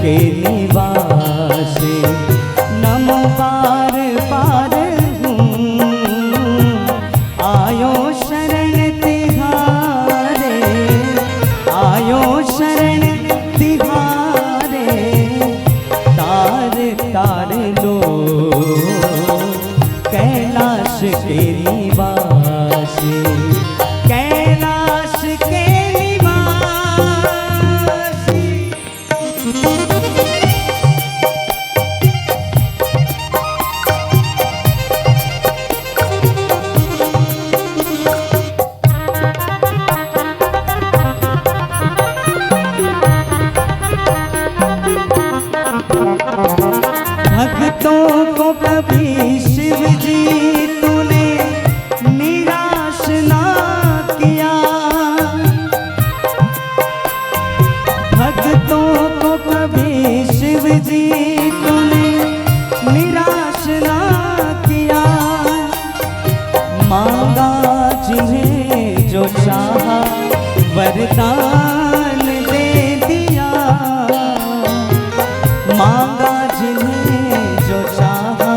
के निवासी नमो पार पार हूँ आयो शरण तिहारे आयो शरण तिहारे तार तार लो कैलाश के निवासी कैलाश के निवासी। भक्तों को कभी शिव जी तूने निराश ना किया भक्तों को कभी शिव जी तूने निराश ना किया मांगा जिन्हें जो चाहा वरदान दे दिया मांगा जिन्हें जो चाहा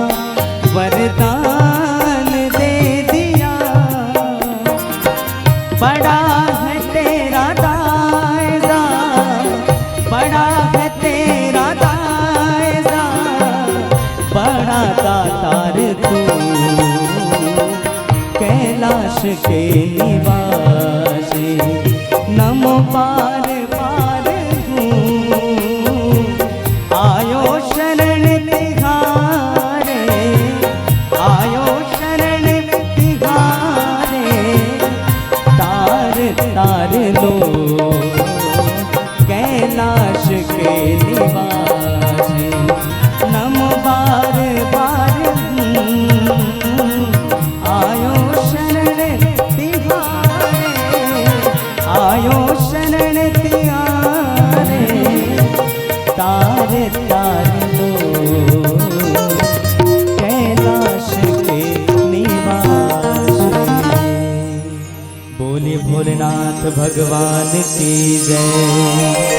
वरदान दे दिया बड़ा है तेरा दायरा बड़ा है तेरा दायरा बड़ा दातार तू कैलाश के निवासी नमो पार पार हूँ आयो शरण तिहारे आयो शरण तिहारे तार तार लो कैलाश के निवासी नमो बार बार आयो शरण तिहारे आयो शरण तिहारे तार तार लो कैलाश के निवासी। बोले भोलेनाथ भगवान की जय।